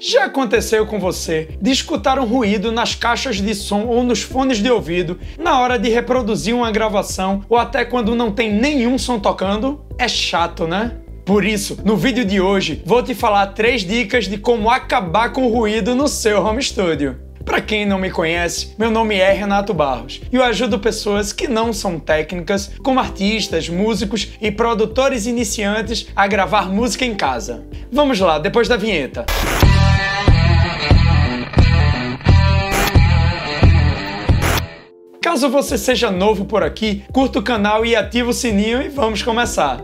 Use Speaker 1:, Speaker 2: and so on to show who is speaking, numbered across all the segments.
Speaker 1: Já aconteceu com você de escutar um ruído nas caixas de som ou nos fones de ouvido na hora de reproduzir uma gravação ou até quando não tem nenhum som tocando? É chato, né? Por isso, no vídeo de hoje, vou te falar 3 dicas de como acabar com o ruído no seu home studio. Para quem não me conhece, meu nome é Renato Barros e eu ajudo pessoas que não são técnicas, como artistas, músicos e produtores iniciantes a gravar música em casa. Vamos lá, depois da vinheta. Caso você seja novo por aqui, curta o canal e ativa o sininho e vamos começar.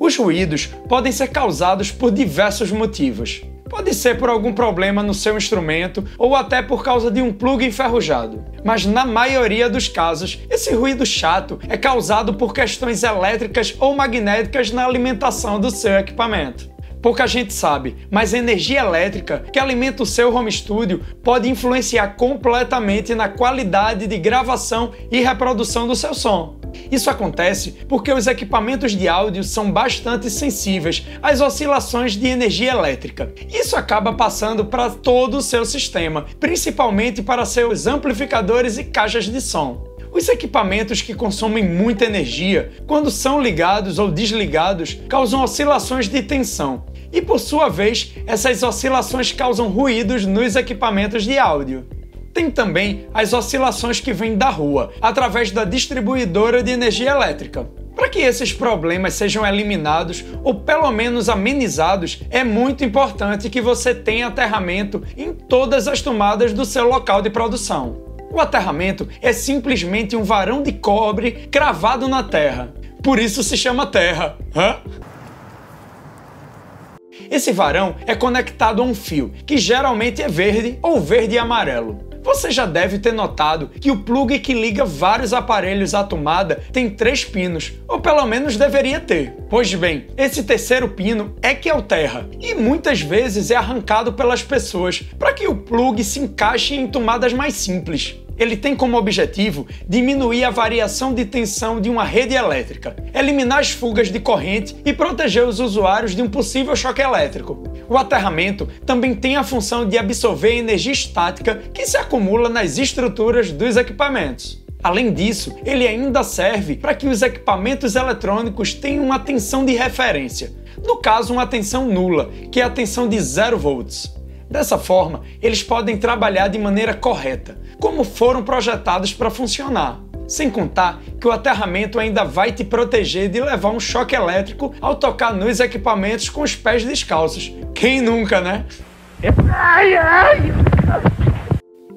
Speaker 1: Os ruídos podem ser causados por diversos motivos. Pode ser por algum problema no seu instrumento ou até por causa de um plug enferrujado. Mas na maioria dos casos, esse ruído chato é causado por questões elétricas ou magnéticas na alimentação do seu equipamento. Pouca gente sabe, mas a energia elétrica que alimenta o seu home studio pode influenciar completamente na qualidade de gravação e reprodução do seu som. Isso acontece porque os equipamentos de áudio são bastante sensíveis às oscilações de energia elétrica. Isso acaba passando para todo o seu sistema, principalmente para seus amplificadores e caixas de som. Os equipamentos que consomem muita energia, quando são ligados ou desligados, causam oscilações de tensão. E por sua vez, essas oscilações causam ruídos nos equipamentos de áudio. Tem também as oscilações que vêm da rua, através da distribuidora de energia elétrica. Para que esses problemas sejam eliminados ou pelo menos amenizados, é muito importante que você tenha aterramento em todas as tomadas do seu local de produção. O aterramento é simplesmente um varão de cobre cravado na terra. Por isso se chama terra. Esse varão é conectado a um fio, que geralmente é verde ou verde e amarelo. Você já deve ter notado que o plug que liga vários aparelhos à tomada tem 3 pinos, ou pelo menos deveria ter. Pois bem, esse terceiro pino é que é o terra, e muitas vezes é arrancado pelas pessoas para que o plug se encaixe em tomadas mais simples. Ele tem como objetivo diminuir a variação de tensão de uma rede elétrica, eliminar as fugas de corrente e proteger os usuários de um possível choque elétrico. O aterramento também tem a função de absorver energia estática que se acumula nas estruturas dos equipamentos. Além disso, ele ainda serve para que os equipamentos eletrônicos tenham uma tensão de referência, no caso uma tensão nula, que é a tensão de 0 volts. Dessa forma, eles podem trabalhar de maneira correta, como foram projetados para funcionar. Sem contar que o aterramento ainda vai te proteger de levar um choque elétrico ao tocar nos equipamentos com os pés descalços. Quem nunca, né?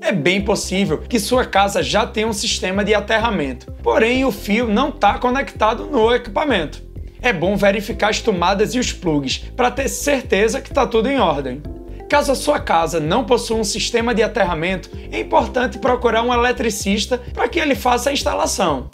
Speaker 1: É bem possível que sua casa já tenha um sistema de aterramento, porém o fio não está conectado no equipamento. É bom verificar as tomadas e os plugs para ter certeza que está tudo em ordem. Caso a sua casa não possua um sistema de aterramento, é importante procurar um eletricista para que ele faça a instalação.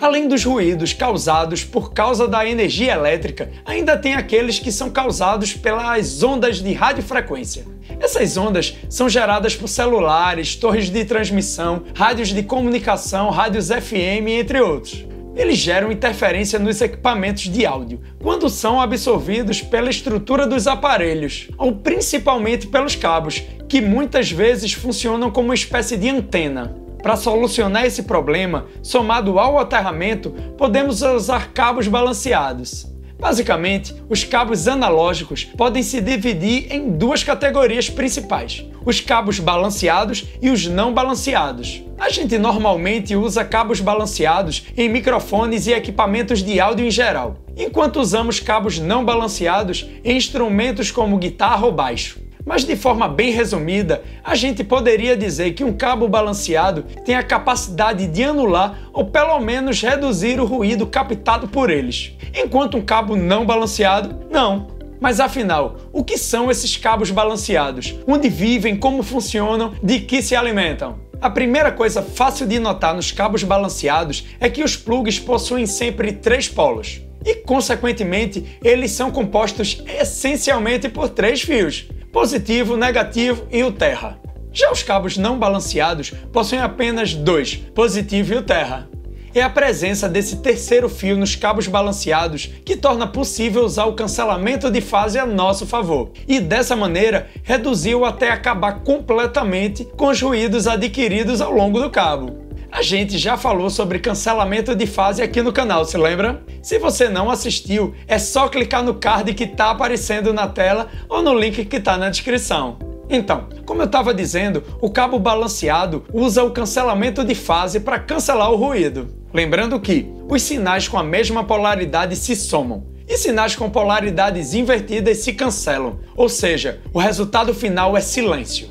Speaker 1: Além dos ruídos causados por causa da energia elétrica, ainda tem aqueles que são causados pelas ondas de radiofrequência. Essas ondas são geradas por celulares, torres de transmissão, rádios de comunicação, rádios FM, entre outros. Eles geram interferência nos equipamentos de áudio, quando são absorvidos pela estrutura dos aparelhos, ou principalmente pelos cabos, que muitas vezes funcionam como uma espécie de antena. Para solucionar esse problema, somado ao aterramento, podemos usar cabos balanceados. Basicamente, os cabos analógicos podem se dividir em 2 categorias principais: os cabos balanceados e os não balanceados. A gente normalmente usa cabos balanceados em microfones e equipamentos de áudio em geral, enquanto usamos cabos não balanceados em instrumentos como guitarra ou baixo. Mas de forma bem resumida, a gente poderia dizer que um cabo balanceado tem a capacidade de anular ou pelo menos reduzir o ruído captado por eles, enquanto um cabo não balanceado, não. Mas afinal, o que são esses cabos balanceados? Onde vivem, como funcionam, de que se alimentam? A primeira coisa fácil de notar nos cabos balanceados é que os plugs possuem sempre 3 polos. E, consequentemente, eles são compostos essencialmente por 3 fios: positivo, negativo e o terra. Já os cabos não balanceados possuem apenas 2, positivo e o terra. é a presença desse terceiro fio nos cabos balanceados que torna possível usar o cancelamento de fase a nosso favor, e dessa maneira reduziu até acabar completamente com os ruídos adquiridos ao longo do cabo. A gente já falou sobre cancelamento de fase aqui no canal, se lembra? Se você não assistiu, é só clicar no card que está aparecendo na tela ou no link que está na descrição. Então, como eu estava dizendo, o cabo balanceado usa o cancelamento de fase para cancelar o ruído. Lembrando que os sinais com a mesma polaridade se somam e sinais com polaridades invertidas se cancelam, ou seja, o resultado final é silêncio.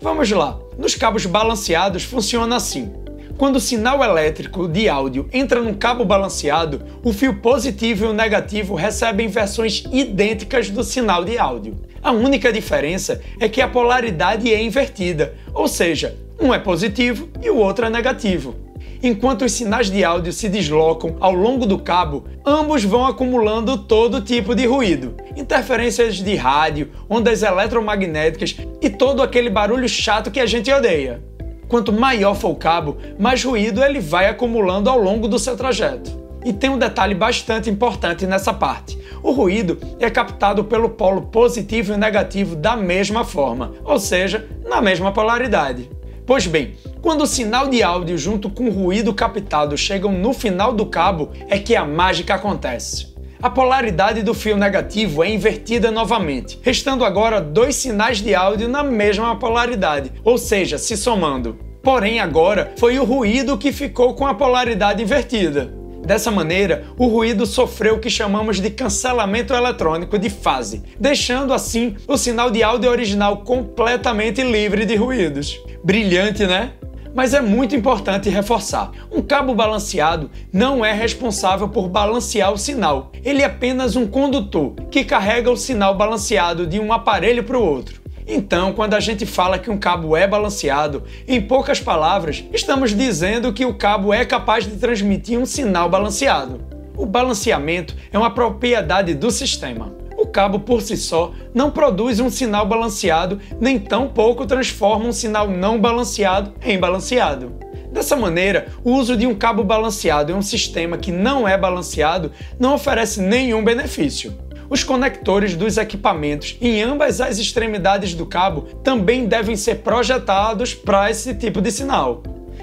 Speaker 1: Vamos lá, nos cabos balanceados funciona assim. Quando o sinal elétrico de áudio entra num cabo balanceado, o fio positivo e o negativo recebem versões idênticas do sinal de áudio. A única diferença é que a polaridade é invertida, ou seja, um é positivo e o outro é negativo. Enquanto os sinais de áudio se deslocam ao longo do cabo, ambos vão acumulando todo tipo de ruído, interferências de rádio, ondas eletromagnéticas e todo aquele barulho chato que a gente odeia. Quanto maior for o cabo, mais ruído ele vai acumulando ao longo do seu trajeto. E tem um detalhe bastante importante nessa parte. O ruído é captado pelo polo positivo e negativo da mesma forma, ou seja, na mesma polaridade. Pois bem, quando o sinal de áudio junto com o ruído captado chegam no final do cabo, é que a mágica acontece. A polaridade do fio negativo é invertida novamente, restando agora dois sinais de áudio na mesma polaridade, ou seja, se somando. Porém, agora foi o ruído que ficou com a polaridade invertida. Dessa maneira, o ruído sofreu o que chamamos de cancelamento eletrônico de fase, deixando assim o sinal de áudio original completamente livre de ruídos. Brilhante, né? Mas é muito importante reforçar, um cabo balanceado não é responsável por balancear o sinal, ele é apenas um condutor que carrega o sinal balanceado de um aparelho para o outro. Então, quando a gente fala que um cabo é balanceado, em poucas palavras, estamos dizendo que o cabo é capaz de transmitir um sinal balanceado. O balanceamento é uma propriedade do sistema. O cabo por si só não produz um sinal balanceado, nem tampouco transforma um sinal não balanceado em balanceado. Dessa maneira, o uso de um cabo balanceado em um sistema que não é balanceado não oferece nenhum benefício. Os conectores dos equipamentos em ambas as extremidades do cabo também devem ser projetados para esse tipo de sinal.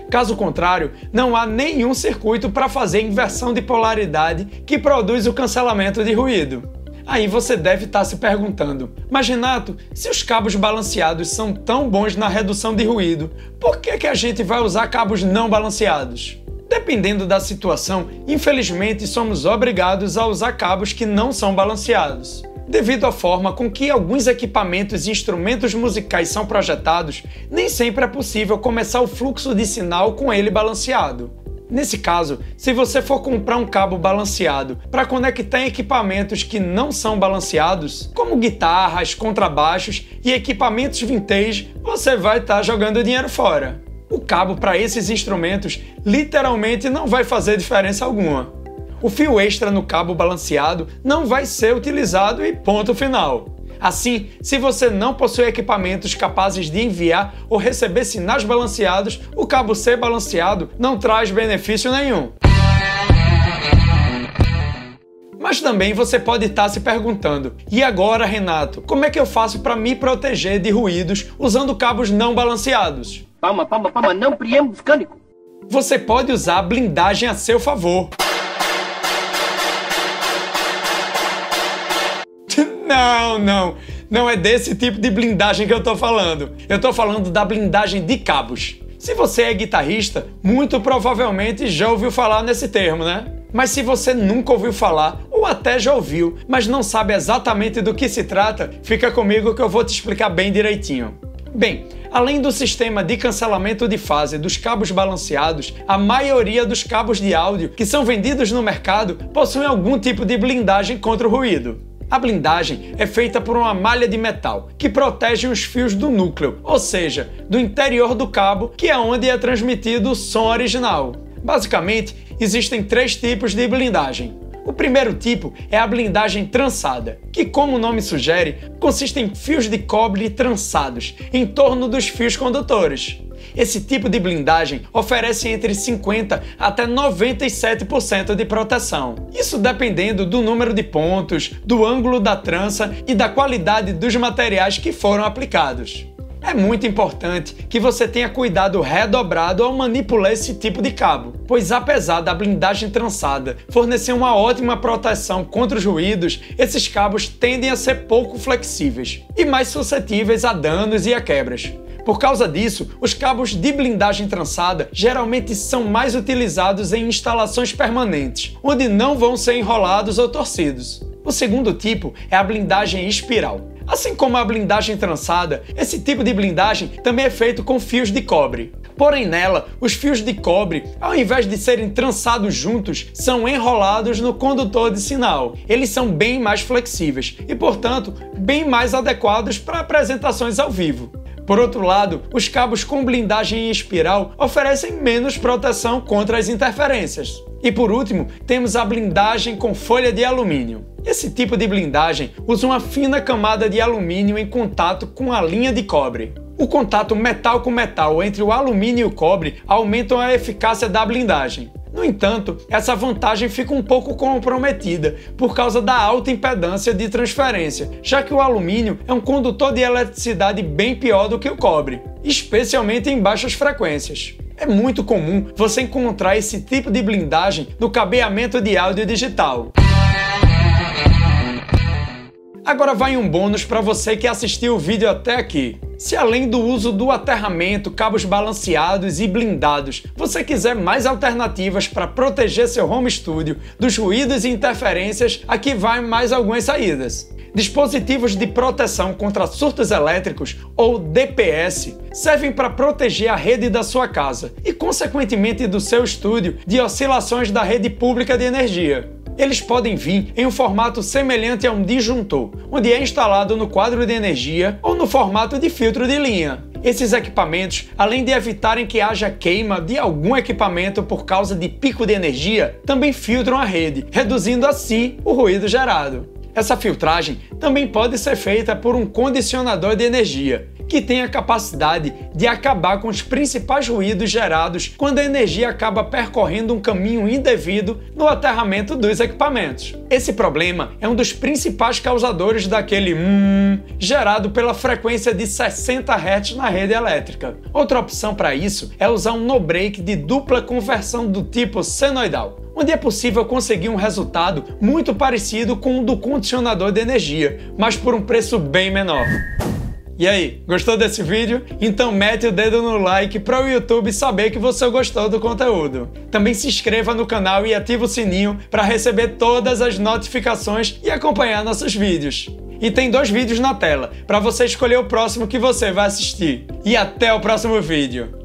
Speaker 1: Caso contrário, não há nenhum circuito para fazer inversão de polaridade que produz o cancelamento de ruído. Aí você deve estar se perguntando, mas Renato, se os cabos balanceados são tão bons na redução de ruído, por que a gente vai usar cabos não balanceados? Dependendo da situação, infelizmente somos obrigados a usar cabos que não são balanceados. Devido à forma com que alguns equipamentos e instrumentos musicais são projetados, nem sempre é possível começar o fluxo de sinal com ele balanceado. Nesse caso, se você for comprar um cabo balanceado para conectar em equipamentos que não são balanceados, como guitarras, contrabaixos e equipamentos vintage, você vai estar jogando dinheiro fora. O cabo para esses instrumentos literalmente não vai fazer diferença alguma. O fio extra no cabo balanceado não vai ser utilizado e ponto final. Assim, se você não possui equipamentos capazes de enviar ou receber sinais balanceados, o cabo C balanceado não traz benefício nenhum. Mas também você pode estar se perguntando, e agora, Renato, como é que eu faço para me proteger de ruídos usando cabos não balanceados?
Speaker 2: Palma, não preâmbulo vulcânico.
Speaker 1: Você pode usar a blindagem a seu favor. Não é desse tipo de blindagem que eu tô falando. Eu tô falando da blindagem de cabos. Se você é guitarrista, muito provavelmente já ouviu falar nesse termo, né? Mas se você nunca ouviu falar, ou até já ouviu, mas não sabe exatamente do que se trata, fica comigo que eu vou te explicar bem direitinho. Bem, além do sistema de cancelamento de fase dos cabos balanceados, a maioria dos cabos de áudio que são vendidos no mercado possuem algum tipo de blindagem contra o ruído. A blindagem é feita por uma malha de metal que protege os fios do núcleo, ou seja, do interior do cabo, que é onde é transmitido o som original. Basicamente, existem três tipos de blindagem. O primeiro tipo é a blindagem trançada, que, como o nome sugere, consiste em fios de cobre trançados em torno dos fios condutores. Esse tipo de blindagem oferece entre 50% até 97% de proteção. Isso dependendo do número de pontos, do ângulo da trança e da qualidade dos materiais que foram aplicados. É muito importante que você tenha cuidado redobrado ao manipular esse tipo de cabo, pois apesar da blindagem trançada fornecer uma ótima proteção contra os ruídos, esses cabos tendem a ser pouco flexíveis e mais suscetíveis a danos e a quebras. Por causa disso, os cabos de blindagem trançada geralmente são mais utilizados em instalações permanentes, onde não vão ser enrolados ou torcidos. O segundo tipo é a blindagem espiral. Assim como a blindagem trançada, esse tipo de blindagem também é feito com fios de cobre. Porém nela, os fios de cobre, ao invés de serem trançados juntos, são enrolados no condutor de sinal. Eles são bem mais flexíveis e, portanto, bem mais adequados para apresentações ao vivo. Por outro lado, os cabos com blindagem em espiral oferecem menos proteção contra as interferências. E por último, temos a blindagem com folha de alumínio. Esse tipo de blindagem usa uma fina camada de alumínio em contato com a linha de cobre. O contato metal com metal entre o alumínio e o cobre aumenta a eficácia da blindagem. No entanto, essa vantagem fica um pouco comprometida por causa da alta impedância de transferência, já que o alumínio é um condutor de eletricidade bem pior do que o cobre, especialmente em baixas frequências. É muito comum você encontrar esse tipo de blindagem no cabeamento de áudio digital. Agora vai um bônus para você que assistiu o vídeo até aqui. Se além do uso do aterramento, cabos balanceados e blindados, você quiser mais alternativas para proteger seu home studio dos ruídos e interferências, aqui vai mais algumas saídas. Dispositivos de proteção contra surtos elétricos, ou DPS, servem para proteger a rede da sua casa e, consequentemente, do seu estúdio de oscilações da rede pública de energia. Eles podem vir em um formato semelhante a um disjuntor, onde é instalado no quadro de energia ou no formato de filtro de linha. Esses equipamentos, além de evitarem que haja queima de algum equipamento por causa de pico de energia, também filtram a rede, reduzindo assim o ruído gerado. Essa filtragem também pode ser feita por um condicionador de energia, que tem a capacidade de acabar com os principais ruídos gerados quando a energia acaba percorrendo um caminho indevido no aterramento dos equipamentos. Esse problema é um dos principais causadores daquele gerado pela frequência de 60 Hz na rede elétrica. Outra opção para isso é usar um no-break de dupla conversão do tipo senoidal, onde é possível conseguir um resultado muito parecido com o do condicionador de energia, mas por um preço bem menor. E aí, gostou desse vídeo? Então mete o dedo no like para o YouTube saber que você gostou do conteúdo. Também se inscreva no canal e ative o sininho para receber todas as notificações e acompanhar nossos vídeos. E tem 2 vídeos na tela, para você escolher o próximo que você vai assistir. E até o próximo vídeo!